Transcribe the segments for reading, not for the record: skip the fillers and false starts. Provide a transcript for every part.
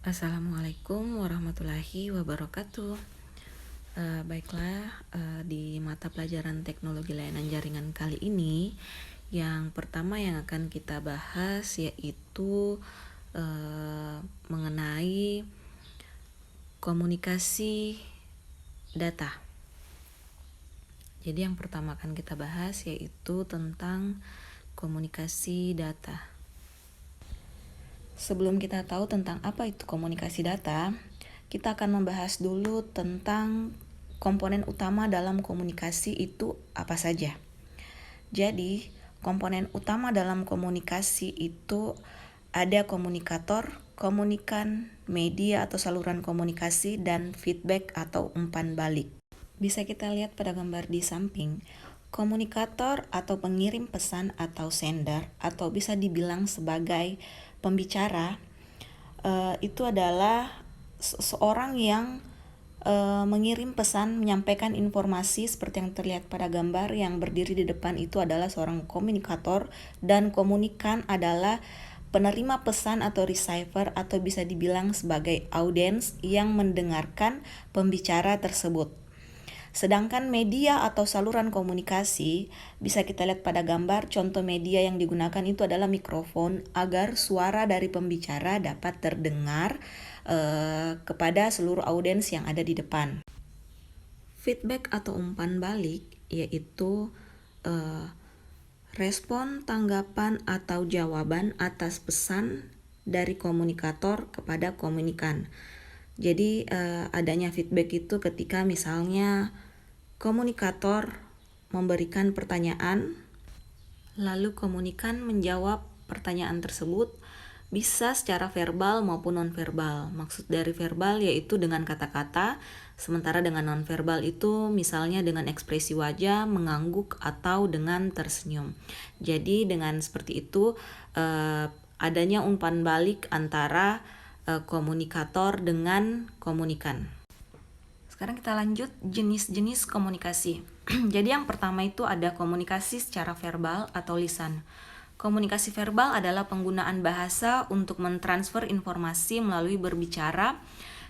Assalamualaikum warahmatullahi wabarakatuh. Di mata pelajaran teknologi layanan jaringan kali ini, yang pertama yang akan kita bahas yaitu mengenai komunikasi data. Jadi yang pertama akan kita bahas yaitu tentang komunikasi data. Sebelum kita tahu tentang apa itu komunikasi data, kita akan membahas dulu tentang komponen utama dalam komunikasi itu apa saja. Jadi, komponen utama dalam komunikasi itu ada komunikator, komunikan, media atau saluran komunikasi, dan feedback atau umpan balik. Bisa kita lihat pada gambar di samping. Komunikator atau pengirim pesan atau sender atau bisa dibilang sebagai pembicara itu adalah seorang yang mengirim pesan, menyampaikan informasi seperti yang terlihat pada gambar. Yang berdiri di depan itu adalah seorang komunikator, dan komunikan adalah penerima pesan atau receiver atau bisa dibilang sebagai audiens yang mendengarkan pembicara tersebut. Sedangkan media atau saluran komunikasi bisa kita lihat pada gambar. Contoh media yang digunakan itu adalah mikrofon agar suara dari pembicara dapat terdengar kepada seluruh audiens yang ada di depan. Feedback atau umpan balik yaitu respon, tanggapan, atau jawaban atas pesan dari komunikator kepada komunikan. Jadi adanya feedback itu ketika misalnya komunikator memberikan pertanyaan, lalu komunikan menjawab pertanyaan tersebut, bisa secara verbal maupun nonverbal. Maksud dari verbal yaitu dengan kata-kata, sementara dengan nonverbal itu misalnya dengan ekspresi wajah, mengangguk, atau dengan tersenyum. Jadi dengan seperti itu adanya umpan balik antara komunikator dengan komunikan. Sekarang kita lanjut jenis-jenis komunikasi. Jadi yang pertama itu ada komunikasi secara verbal atau lisan. Komunikasi verbal adalah penggunaan bahasa untuk mentransfer informasi melalui berbicara,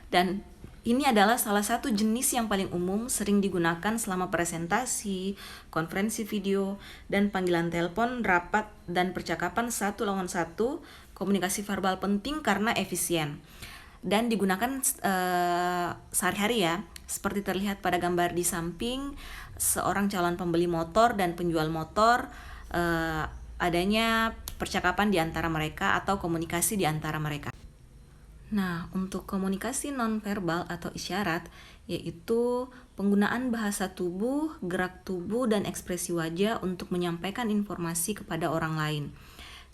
dan ini adalah salah satu jenis yang paling umum sering digunakan selama presentasi, konferensi video, dan panggilan telepon, rapat, dan percakapan 1-on-1. Komunikasi verbal penting karena efisien dan digunakan sehari-hari ya. Seperti terlihat pada gambar di samping, seorang calon pembeli motor dan penjual motor, adanya percakapan di antara mereka atau komunikasi di antara mereka. Nah, untuk komunikasi nonverbal atau isyarat, yaitu penggunaan bahasa tubuh, gerak tubuh, dan ekspresi wajah untuk menyampaikan informasi kepada orang lain.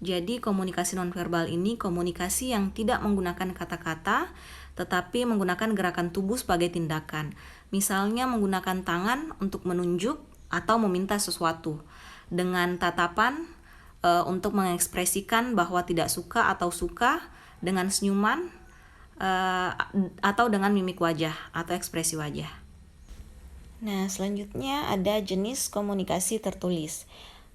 Jadi komunikasi nonverbal ini komunikasi yang tidak menggunakan kata-kata, tetapi menggunakan gerakan tubuh sebagai tindakan. Misalnya menggunakan tangan untuk menunjuk atau meminta sesuatu, dengan tatapan untuk mengekspresikan bahwa tidak suka atau suka, dengan senyuman atau dengan mimik wajah atau ekspresi wajah. Nah, selanjutnya ada jenis komunikasi tertulis.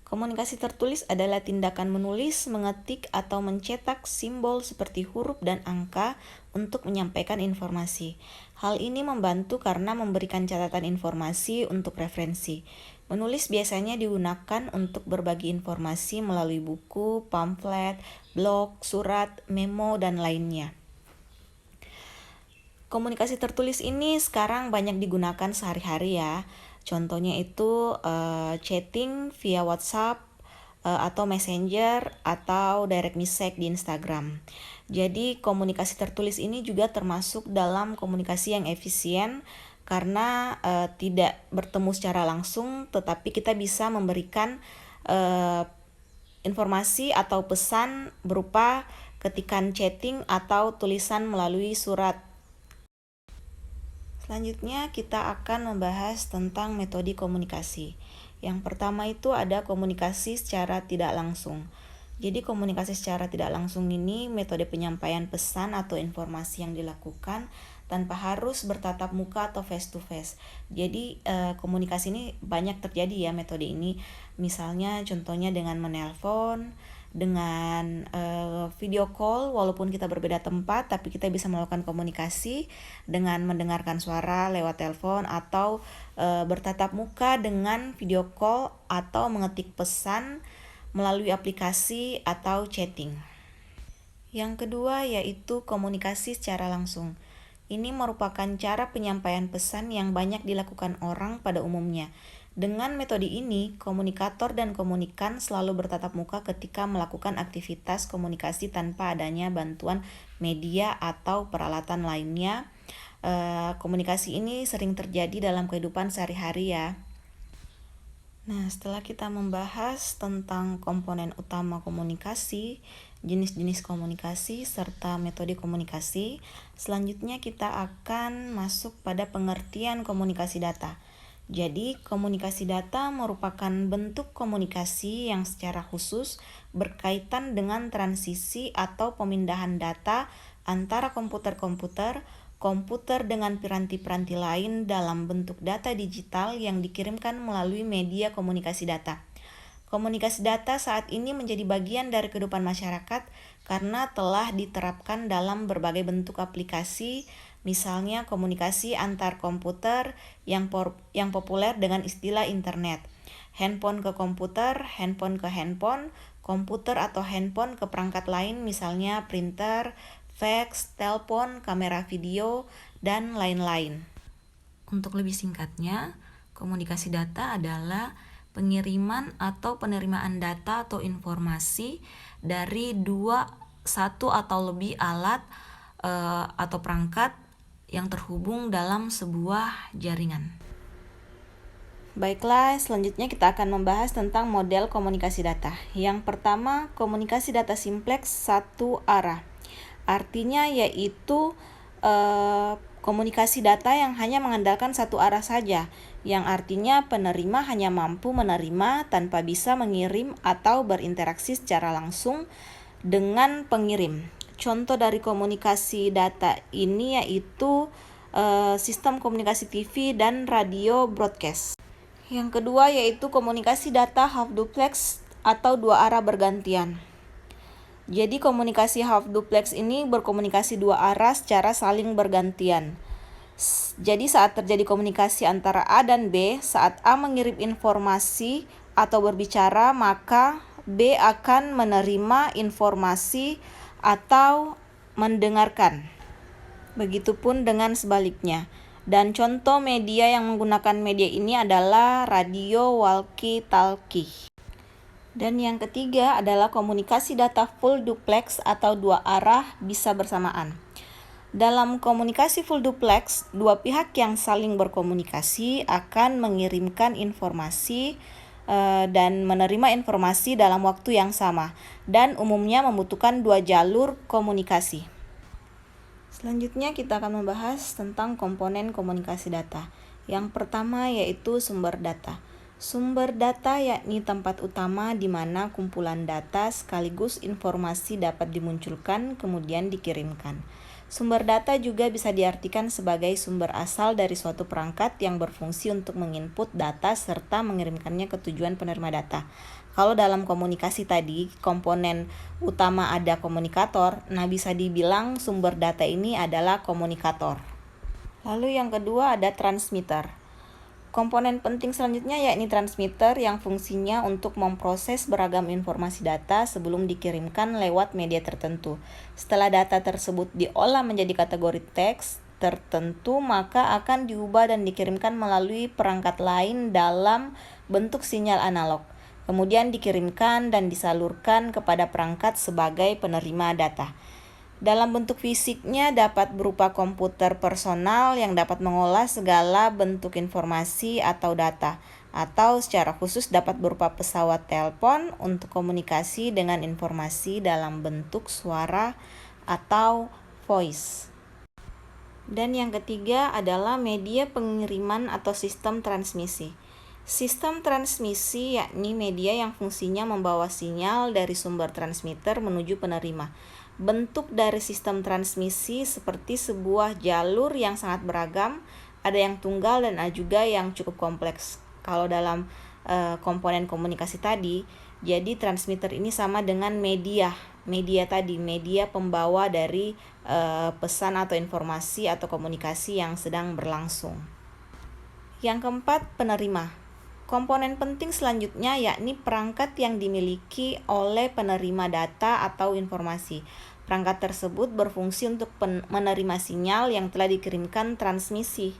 Komunikasi tertulis adalah tindakan menulis, mengetik, atau mencetak simbol seperti huruf dan angka untuk menyampaikan informasi. Hal ini membantu karena memberikan catatan informasi untuk referensi. Menulis biasanya digunakan untuk berbagi informasi melalui buku, pamflet, blog, surat, memo, dan lainnya. Komunikasi tertulis ini sekarang banyak digunakan sehari-hari ya. Contohnya itu chatting via WhatsApp atau Messenger atau direct message di Instagram. Jadi komunikasi tertulis ini juga termasuk dalam komunikasi yang efisien karena tidak bertemu secara langsung, tetapi kita bisa memberikan informasi atau pesan berupa ketikan chatting atau tulisan melalui surat. Selanjutnya kita akan membahas tentang metode komunikasi. Yang pertama itu ada komunikasi secara tidak langsung. Jadi komunikasi secara tidak langsung ini metode penyampaian pesan atau informasi yang dilakukan tanpa harus bertatap muka atau face to face. Jadi komunikasi ini banyak terjadi ya metode ini. Misalnya contohnya dengan menelpon, dengan video call, walaupun kita berbeda tempat, tapi kita bisa melakukan komunikasi dengan mendengarkan suara lewat telepon atau bertatap muka dengan video call atau mengetik pesan melalui aplikasi atau chatting. Yang kedua yaitu komunikasi secara langsung. Ini merupakan cara penyampaian pesan yang banyak dilakukan orang pada umumnya. Dengan metode ini, komunikator dan komunikan selalu bertatap muka ketika melakukan aktivitas komunikasi tanpa adanya bantuan media atau peralatan lainnya. Komunikasi ini sering terjadi dalam kehidupan sehari-hari ya. Nah, setelah kita membahas tentang komponen utama komunikasi, jenis-jenis komunikasi, serta metode komunikasi, selanjutnya kita akan masuk pada pengertian komunikasi data. Jadi, komunikasi data merupakan bentuk komunikasi yang secara khusus berkaitan dengan transisi atau pemindahan data antara komputer-komputer, komputer dengan piranti-piranti lain dalam bentuk data digital yang dikirimkan melalui media komunikasi data. Komunikasi data saat ini menjadi bagian dari kehidupan masyarakat karena telah diterapkan dalam berbagai bentuk aplikasi, misalnya komunikasi antar komputer yang populer dengan istilah internet, handphone ke komputer, handphone ke handphone, komputer atau handphone ke perangkat lain misalnya printer, fax, telepon, kamera video, dan lain-lain. Untuk lebih singkatnya, komunikasi data adalah pengiriman atau penerimaan data atau informasi dari satu atau lebih alat atau perangkat yang terhubung dalam sebuah jaringan. Baiklah, selanjutnya kita akan membahas tentang model komunikasi data. Yang pertama, komunikasi data simplex satu arah. Artinya yaitu komunikasi data yang hanya mengandalkan satu arah saja, yang artinya penerima hanya mampu menerima tanpa bisa mengirim atau berinteraksi secara langsung dengan pengirim. Contoh dari komunikasi data ini yaitu sistem komunikasi TV dan radio broadcast. Yang kedua yaitu komunikasi data half duplex atau dua arah bergantian. Jadi komunikasi half duplex ini berkomunikasi dua arah secara saling bergantian. Jadi saat terjadi komunikasi antara A dan B, saat A mengirim informasi atau berbicara, maka B akan menerima informasi atau mendengarkan. Begitupun dengan sebaliknya. Dan contoh media yang menggunakan media ini adalah radio walkie-talkie. Dan yang ketiga adalah komunikasi data full duplex atau dua arah bisa bersamaan. Dalam komunikasi full duplex, dua pihak yang saling berkomunikasi akan mengirimkan informasi dan menerima informasi dalam waktu yang sama, dan umumnya membutuhkan dua jalur komunikasi. Selanjutnya kita akan membahas tentang komponen komunikasi data. Yang pertama yaitu sumber data. Sumber data yakni tempat utama di mana kumpulan data sekaligus informasi dapat dimunculkan kemudian dikirimkan. Sumber data juga bisa diartikan sebagai sumber asal dari suatu perangkat yang berfungsi untuk menginput data serta mengirimkannya ke tujuan penerima data. Kalau dalam komunikasi tadi, komponen utama ada komunikator, nah bisa dibilang sumber data ini adalah komunikator. Lalu yang kedua ada transmitter. Komponen penting selanjutnya yakni transmitter yang fungsinya untuk memproses beragam informasi data sebelum dikirimkan lewat media tertentu. Setelah data tersebut diolah menjadi kategori teks tertentu, maka akan diubah dan dikirimkan melalui perangkat lain dalam bentuk sinyal analog. Kemudian dikirimkan dan disalurkan kepada perangkat sebagai penerima data. Dalam bentuk fisiknya dapat berupa komputer personal yang dapat mengolah segala bentuk informasi atau data, atau secara khusus dapat berupa pesawat telepon untuk komunikasi dengan informasi dalam bentuk suara atau voice. Dan yang ketiga adalah media pengiriman atau sistem transmisi. Sistem transmisi yakni media yang fungsinya membawa sinyal dari sumber transmitter menuju penerima. Bentuk dari sistem transmisi seperti sebuah jalur yang sangat beragam, ada yang tunggal dan ada juga yang cukup kompleks. Kalau dalam komponen komunikasi tadi, Jadi transmitter ini sama dengan media tadi, media pembawa dari pesan atau informasi atau komunikasi yang sedang berlangsung. Yang keempat, penerima. Komponen penting selanjutnya yakni perangkat yang dimiliki oleh penerima data atau informasi. Perangkat tersebut berfungsi untuk menerima sinyal yang telah dikirimkan transmisi.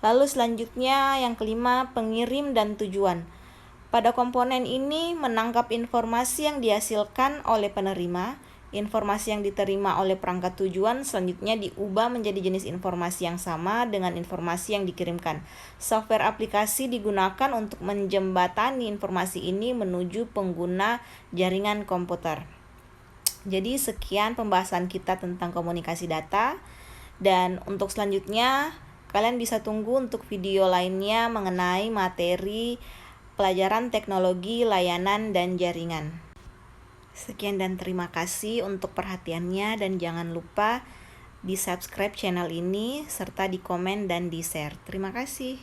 Lalu selanjutnya yang kelima, pengirim dan tujuan. Pada komponen ini menangkap informasi yang dihasilkan oleh penerima. Informasi yang diterima oleh perangkat tujuan selanjutnya diubah menjadi jenis informasi yang sama dengan informasi yang dikirimkan. Software aplikasi digunakan untuk menjembatani informasi ini menuju pengguna jaringan komputer. Jadi sekian pembahasan kita tentang komunikasi data, dan untuk selanjutnya kalian bisa tunggu untuk video lainnya mengenai materi pelajaran teknologi layanan dan jaringan. Sekian dan terima kasih untuk perhatiannya, dan jangan lupa di subscribe channel ini serta di komen dan di share. Terima kasih.